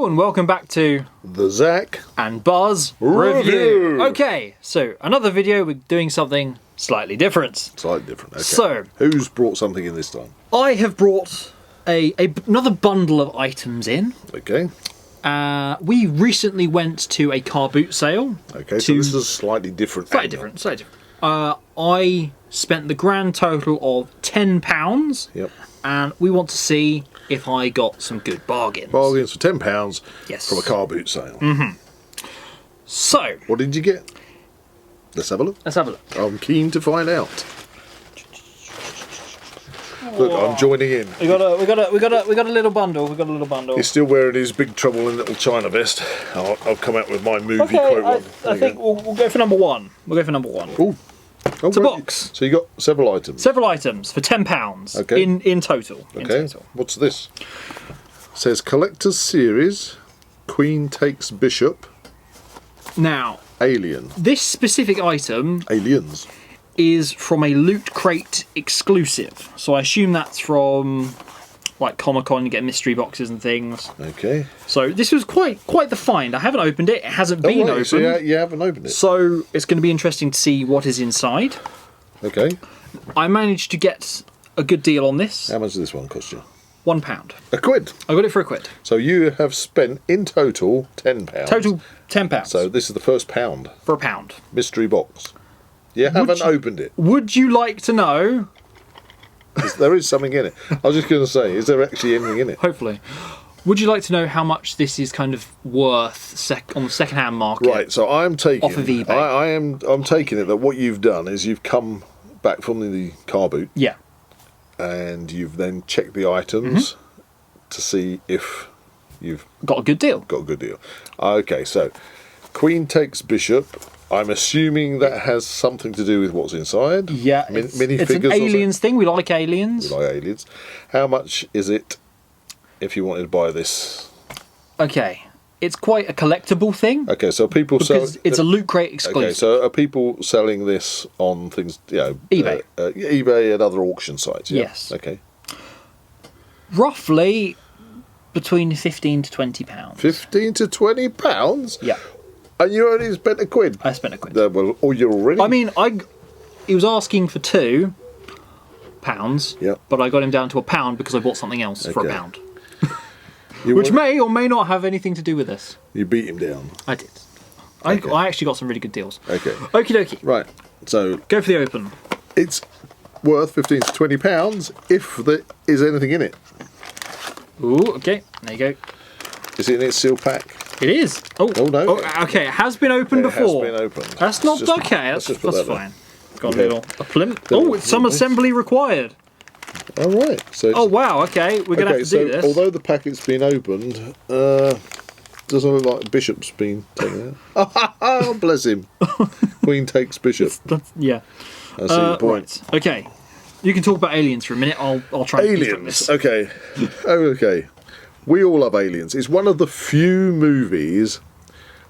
Hello and welcome back to the Zak and Buzz review. Okay, so another video, we're doing something slightly different. Slightly different, okay. So, who's brought something in this time? I have brought another bundle of items in. Okay. We recently went to a car boot sale. Okay, so this is slightly different. Slightly different. I spent the grand total of £10. Yep. And we want to see if I got some good bargains. Bargains for £10 yes. from a car boot sale. Mm-hmm. So, what did you get? Let's have a look. Let's have a look. I'm keen to find out. Look, I'm joining in. We got a little bundle. We got a little bundle. He's still wearing his Big Trouble in Little China vest. I'll come out with my movie quote one. I think we'll go for number one. We'll go for number one. Ooh. Oh, it's a box. So you got several items. Several items for £10. Okay. In total. Okay. In total. What's this? It says Collector's Series, Queen Takes Bishop. Now, Alien. this specific item Aliens. is from a Loot Crate exclusive. So I assume that's from like Comic-Con, you get mystery boxes and things. Okay. So this was quite the find. I haven't opened it. It hasn't been opened. So you haven't opened it. So it's going to be interesting to see what is inside. Okay. I managed to get a good deal on this. How much does this one cost you? £1. £1. I got it for £1. So you have spent in total £10. Total £10. So this is the first pound. For £1. Mystery box. You haven't opened it. Would you like to know? There is something in it. I was just going to say, is there actually anything in it? Hopefully. Would you like to know how much this is kind of worth on the second-hand market? Right. So I'm taking off of eBay. I'm taking it that what you've done is you've come back from the car boot. Yeah. And you've then checked the items to see if you've got a good deal. Got a good deal. Okay. So Queen Takes Bishop. I'm assuming that has something to do with what's inside. Yeah, it's an aliens thing. We like aliens. We like aliens. How much is it if you wanted to buy this? Okay, it's quite a collectible thing. Okay, so people sell. It's a Loot Crate exclusive. Okay, so are people selling this on things? eBay, eBay and other auction sites. Yeah? Yes. Okay. Roughly between £15 to £20. £15 to £20. Yeah. And you only spent £1. I spent £1. Well, oh, you're already. I mean, he was asking for £2, yeah, but I got him down to £1 because I bought something else for £1, which which may or may not have anything to do with this. You beat him down. I did. Okay. I actually got some really good deals. Okay. Okie dokie. Right. So go for the open. It's worth £15 to £20 if there is anything in it. Ooh. Okay. There you go. Is it in its sealed pack? It is. Oh no. Oh, okay, it has been opened before. It has been opened. That's not okay. That's fine. Got a plinth. Oh, it's some assembly required. All right. So. Oh wow. Okay, we're gonna have to do this. Although the packet's been opened, doesn't look like Bishop's been taken out. Oh, bless him. Queen Takes Bishop. Yeah. I see the point. Right. Okay. You can talk about aliens for a minute. I'll try. Aliens. Okay. Okay. We all love Aliens. It's one of the few movies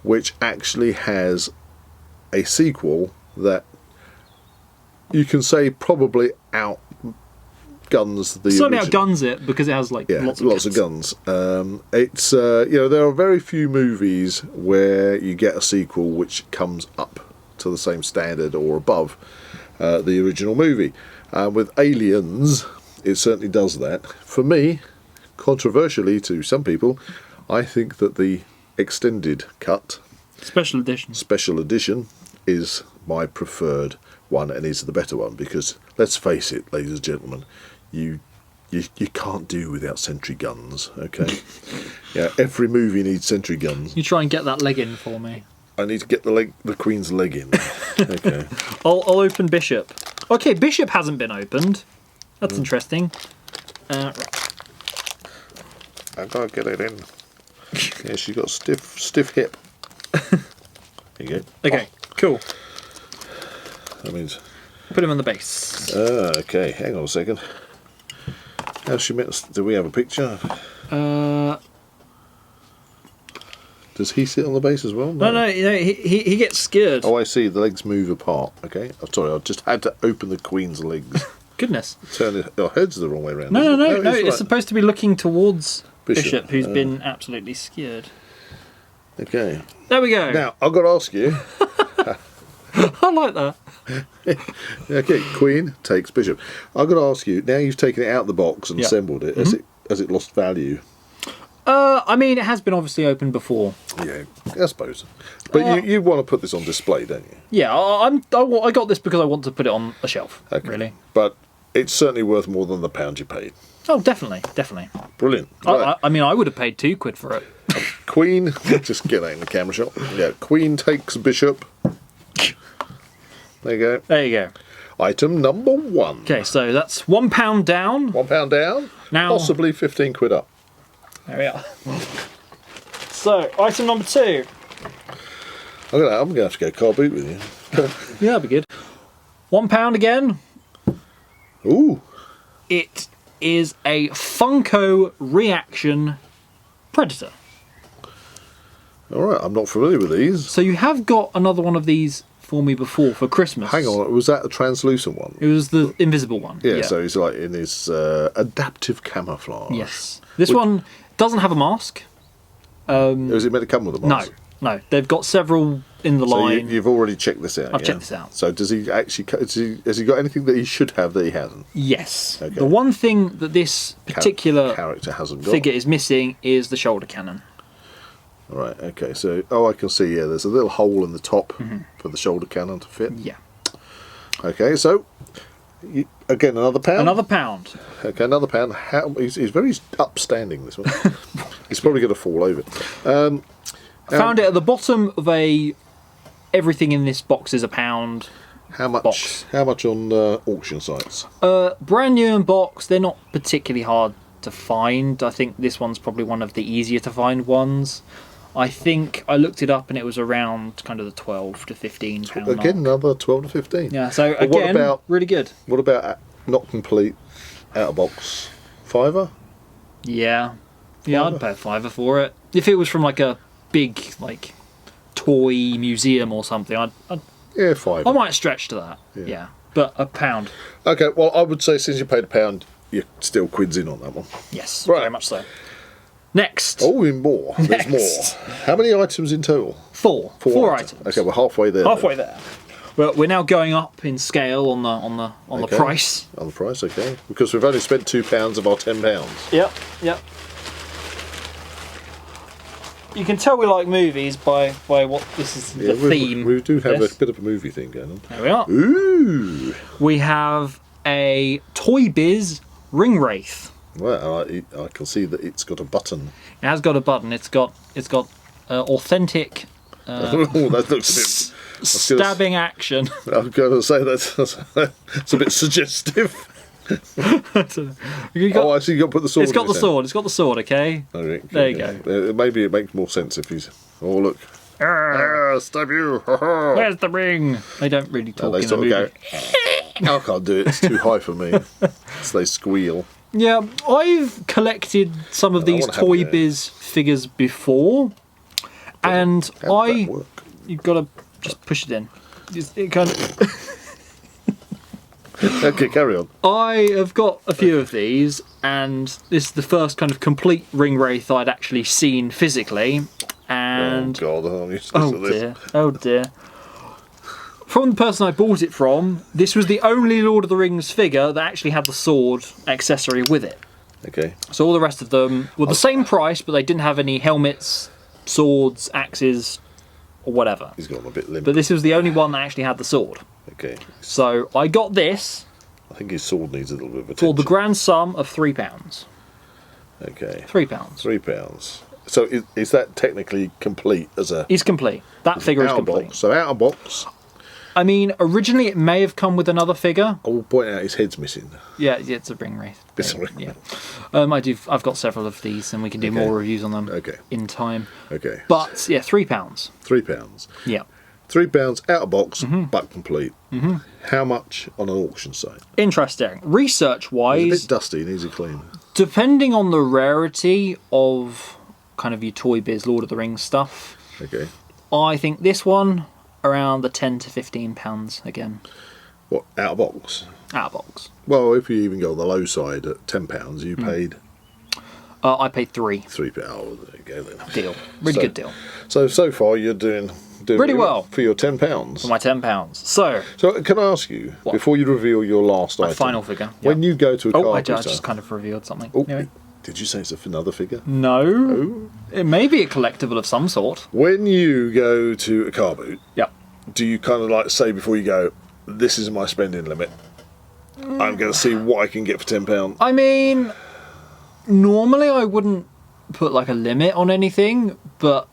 which actually has a sequel that you can say probably outguns the certainly original. Outguns it because it has lots of guns. It's there are very few movies where you get a sequel which comes up to the same standard or above the original movie. With Aliens, it certainly does that. For me, controversially to some people, I think that the extended cut special edition is my preferred one and is the better one because let's face it, ladies and gentlemen, you can't do without sentry guns. Okay. Yeah, every movie needs sentry guns. You try and get that leg in for me. I need to get the Queen's leg in. Okay. I'll open Bishop. Okay, Bishop hasn't been opened. That's interesting. Right. I gotta get it in. Yeah, she got stiff hip. There you go. Okay, cool. That means put him on the base. Okay, hang on a second. How's she meant? Do we have a picture? Does he sit on the base as well? No, he gets scared. Oh, I see. The legs move apart. Okay. I'm sorry, I just had to open the Queen's legs. Goodness. Turn it. Our head's the wrong way around. No. It's It's supposed to be looking towards Bishop. who's been absolutely skewered. Okay. There we go. Now, I've got to ask you. I like that. Okay, Queen takes Bishop. I've got to ask you, now you've taken it out of the box and assembled it, has it lost value? I mean, it has been obviously opened before. Yeah, I suppose. But you want to put this on display, don't you? Yeah, I got this because I want to put it on a shelf, really. But it's certainly worth more than the £1 you paid. Oh, definitely, definitely. Brilliant. Right. I mean, I would have paid £2 for it. Queen, just get that in the camera shot. Yeah, Queen takes Bishop. There you go. There you go. Item number 1. Okay, so that's £1 down. £1 down. Now, possibly £15 up. There we are. So, item number 2. I'm going to have to go carboot with you. Yeah, that'd be good. £1 again. Ooh. It is a Funko Reaction Predator. Alright, I'm not familiar with these. So you have got another one of these for me before for Christmas. Hang on, was that a translucent one? It was the invisible one. Yeah, so he's like in his adaptive camouflage. Yes. This one doesn't have a mask. Is it meant to come with a mask? No. They've got several in the line. You've already checked this out. I've checked this out. So does he actually? Has he got anything that he should have that he hasn't? Yes. Okay. The one thing that this particular character hasn't got figure is missing is the shoulder cannon. Right. Okay. So I can see. Yeah, there's a little hole in the top for the shoulder cannon to fit. Yeah. Okay. So again, another £1. Another £1. Okay, another £1. He's very upstanding. This one. He's probably going to fall over. Found it at the bottom of everything in this box is £1. How much? Box. How much on auction sites? Brand new in box. They're not particularly hard to find. I think this one's probably one of the easier to find ones. I think I looked it up and it was around kind of the £12 to £15 mark. Again, another 12 to 15. Yeah. So But again, really good. What about not complete, out of box, £5? Yeah. Yeah, I'd pay a £5 for it. If it was from like a big toy museum or something, I'd Yeah, £5. I might stretch to that. Yeah. But £1. Okay, well, I would say since you paid £1, you're still quids in on that one. Yes, Right. very much so. Next. Oh, in more. There's Next. more. How many items in total? Four items. Okay, we're halfway there. Halfway there. Well, we're now going up in scale on the price. On the price, okay. Because we've only spent £2 of our £10. Yep. You can tell we like movies by what this is the theme. We do have this. a bit of a movie thing going on. There we are. Ooh. We have a Toy Biz Ring Wraith. Well, I can see that it's got a button. It has got a button. It's got authentic Oh, that looks a bit stabbing action. I'm going to say that's a bit suggestive. I see. You got to put the sword. It's got in the his sword. It's got the sword. Okay. hand. There you go. Maybe it makes more sense if he's. Oh look! Stab you! Where's the ring? They don't really talk They in the sort movie. of go. I can't do it. It's too high for me. So they squeal. Yeah, I've collected some of these wanna have Toy it. Biz figures before, and How does that work? you've got to just push it in. It kind of. Okay, carry on. I have got a few of these, and this is the first kind of complete ring wraith I'd actually seen physically. And Oh God, I'm useless at this. oh dear. From the person I bought it from, this was the only Lord of the Rings figure that actually had the sword accessory with it. Okay. So all the rest of them were the same price, but they didn't have any helmets, swords, axes, or whatever. He's got him a bit limp. But this was the only one that actually had the sword. Okay. So I got this I think his sword needs a little bit of attention. for the grand sum of £3. Okay. £3. £3. So is that technically complete as a He's complete. That figure is out of complete. box? So out of box. I mean, originally it may have come with another figure. I will point out his head's missing. Yeah, it's a ring wraith. It's a ring Yeah. I've got several of these, and we can do more reviews on them in time. Okay. But yeah, £3. £3. Yeah. £3 out of box, Mm-hmm. but complete. How much on an auction site? Interesting. It's a Research-wise, bit dusty, needs a clean. depending on the rarity of kind of your Toy Biz Lord of the Rings stuff, Okay. I think this one around the £10 to £15 again, What, out of box? out of box. Well, if you even go on the low side at £10, you paid. I paid £3. £3. Oh, there you go then. Deal. Really good deal. So far you're doing really well for your £10. For my £10. So can I ask you, before you reveal your last item, final figure, when you go to a car I booster, just kind of revealed something. Oh, Anyway. did you say it's another figure? No. It may be a collectible of some sort. When you go to a car boot, Yep. do you kind of like say before you go, this is my spending limit? I'm going to see what I can get for £10. I mean, normally I wouldn't put like a limit on anything, but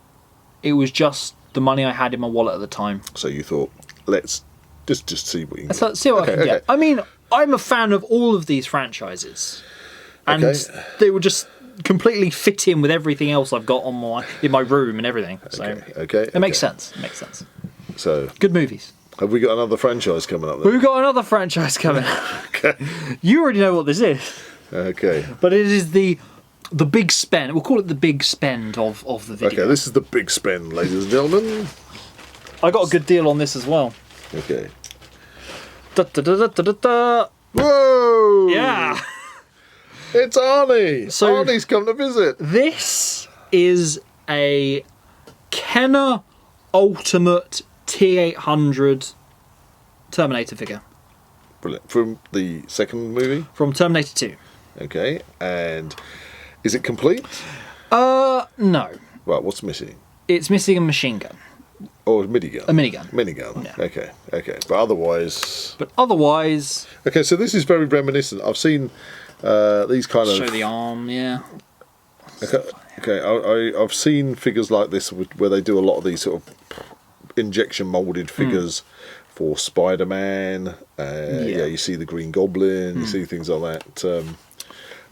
it was just the money I had in my wallet at the time. So you thought, let's just see what you can Let's see what I can get. I mean, I'm a fan of all of these franchises, and they would just completely fit in with everything else I've got in my room and everything. So it makes sense. It makes sense. So good movies. Have we got another franchise coming up then? We've got another franchise coming up. Okay. You already know what this is. Okay. But it is the big spend. We'll call it the big spend of the video. Okay, this is the big spend, ladies and gentlemen. I got a good deal on this as well. Okay. Da, da, da, da, da, da. Whoa! Yeah. It's Arnie. So Arnie's come to visit. This is a Kenner Ultimate T800 Terminator figure. Brilliant. From the second movie? From Terminator 2. Okay, and is it complete? No. Right, what's missing? It's missing a machine gun. Or a minigun? A minigun. Minigun. Yeah. Okay. But otherwise... Okay, so this is very reminiscent. I've seen these kind of... Show the arm, yeah. Okay, I've seen figures like this where they do a lot of these sort of injection moulded figures for Spider-Man. You see the Green Goblin, you see things like that.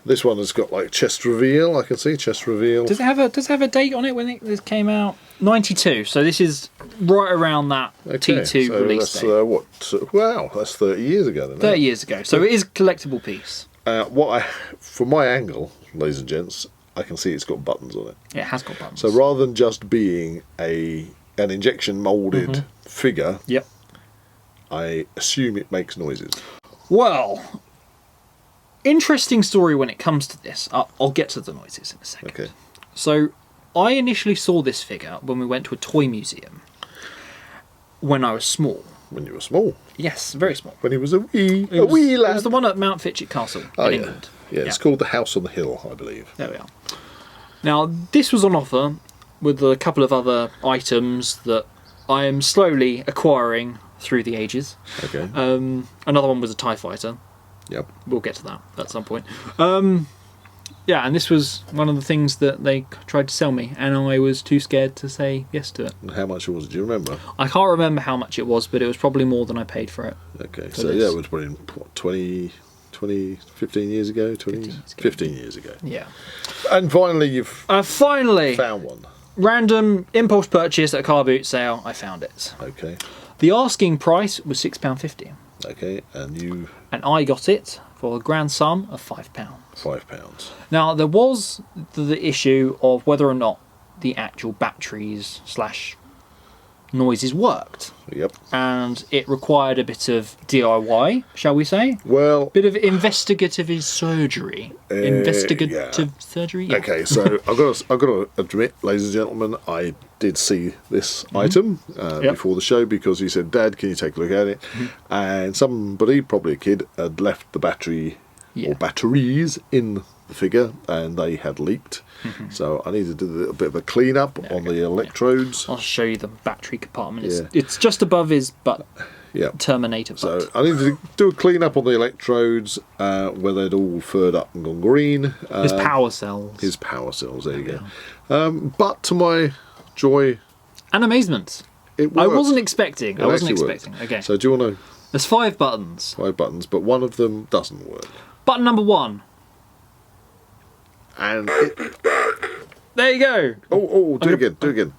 This one has got like chest reveal. I can see chest reveal. Does it have a date on it when this came out? 92. So this is right around that T2 release date. Wow, that's 30 years ago then. 30 years ago. So it is a collectible piece. From my angle, ladies and gents, I can see it's got buttons on it. It has got buttons. So rather than just being an injection moulded figure, yep, I assume it makes noises. Well, interesting story when it comes to this. I'll get to the noises in a second. Okay. So I initially saw this figure when we went to a toy museum when I was small. When you were small? Yes, very small. When he was a wee lad. It was the one at Mount Fitchett Castle in England. Yeah, it's called the House on the Hill, I believe. There we are. Now, this was on offer with a couple of other items that I am slowly acquiring through the ages. Okay. Another one was a TIE fighter. Yep. We'll get to that at some point. Yeah, and this was one of the things that they tried to sell me, and I was too scared to say yes to it. And how much was it? Do you remember? I can't remember how much it was, but it was probably more than I paid for it. Okay, so yeah, it was probably 15 years ago? 15 years ago. Yeah. And finally you've finally found one. Random impulse purchase at a car boot sale, I found it. Okay. The asking price was £6.50. Okay, and I got it for a grand sum of £5. £5. Now, there was the issue of whether or not the actual batteries / noises worked. Yep. And it required a bit of DIY, shall we say? Well, bit of investigative surgery. Surgery. Yeah. Okay, so I've got to admit, ladies and gentlemen, I did see this item before the show because he said, "Dad, can you take a look at it?" And somebody, probably a kid, had left the battery or batteries in the figure, and they had leaked. So I needed to do a bit of a clean up on the electrodes. I'll show you the battery compartment. It's just above his butt. Yeah. Terminator butt. So I needed to do a clean up on the electrodes where they'd all furred up and gone green. His power cells. His power cells, there you go. But to my joy and amazement, it worked. I wasn't expecting. Okay. So do you want to... There's 5 buttons. 5 buttons, but one of them doesn't work. Button number 1. And there you go. Do it again.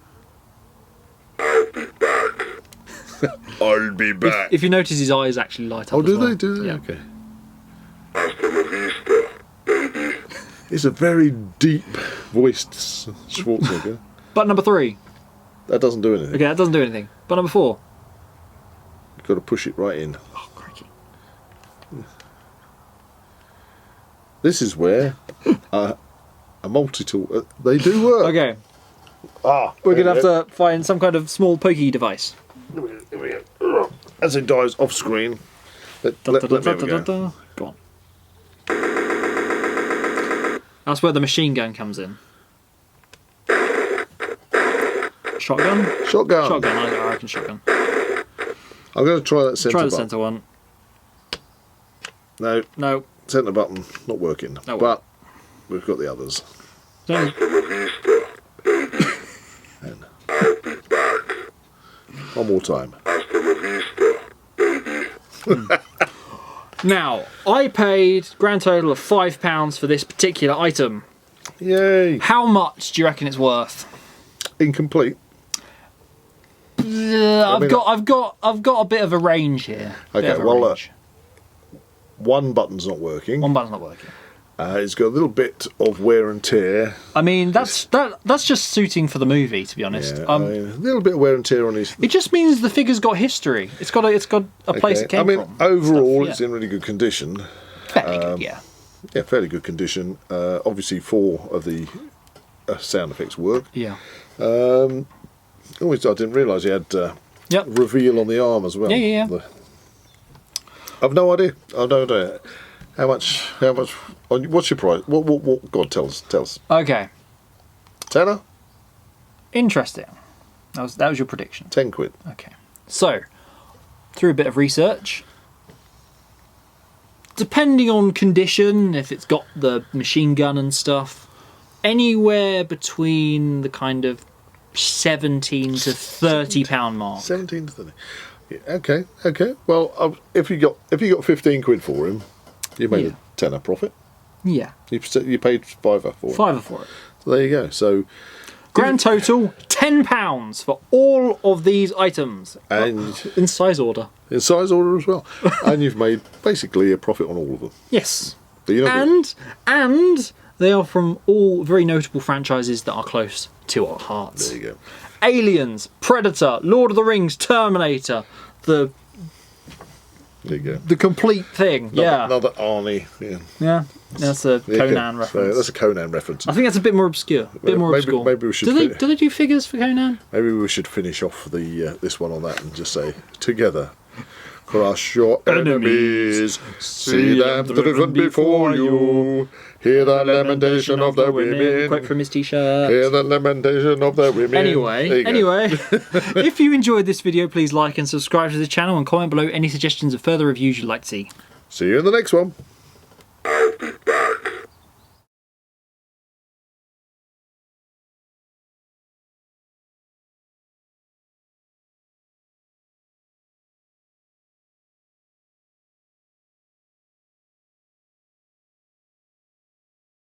I'll be back. If you notice, his eyes actually light up. Oh, do they? Yeah. Okay. It's a very deep voiced Schwarzenegger. Button number 3. That doesn't do anything. Okay, that doesn't do anything. Button number 4. You've got to push it right in. Oh, crikey. This is where A multi-tool. They do work. Okay, We're we're gonna have to find some kind of small pokey device. As it dives off screen. Let me have a go. Go on. That's where the machine gun comes in. Shotgun? Shotgun. Shotgun, I reckon shotgun. I'm going to try that centre Try the button. centre one. No, No. centre button not working. Oh, well. But we've got the others. No. And one more time. Now, I paid grand total of £5 for this particular item. Yay! How much do you reckon it's worth? Incomplete. I've got a bit of a range here. Okay, well, one button's not working. One button's not working. It's got a little bit of wear and tear. I mean, that's just suiting for the movie, to be honest. Yeah, a little bit of wear and tear on his. It just means the figure's got history. It's got a place it came from. I mean, overall, Stuff, it's in really good condition. fairly good, yeah. Yeah, fairly good condition. Obviously, 4 of the sound effects work. Yeah. I didn't realise he had reveal on the arm as well. Yeah. I've no idea. I've no idea. How much? What's your price? What? God, tell us. Okay. Tenner? Interesting. That was your prediction. 10 quid. Okay. So, through a bit of research, depending on condition, if it's got the machine gun and stuff, anywhere between the kind of £17 to £30 mark. 17 to 30. Yeah, okay. Well, if you got 15 quid for him, you made a tenner profit. Yeah. You paid £5 for it. £5 for it. So there you go. So Grand total £10 for all of these items, and in size order. in size order as well, and you've made basically a profit on all of them. Yes. But you know, And they are from all very notable franchises that are close to our hearts. there you go. Aliens, Predator, Lord of the Rings, Terminator, There you go. the complete thing. Another Arnie. Yeah. That's a Conan reference. So that's a Conan reference. I think that's a bit more obscure. Obscure. Maybe we should. Do they do figures for Conan? Maybe we should finish off the this one on that and just say together. Crush your enemies, see them driven before you. Hear the lamentation of the women. Quote from his t-shirt. Hear the lamentation of the women. Anyway, if you enjoyed this video, please like and subscribe to the channel and comment below any suggestions of further reviews you'd like to see. See you in the next one.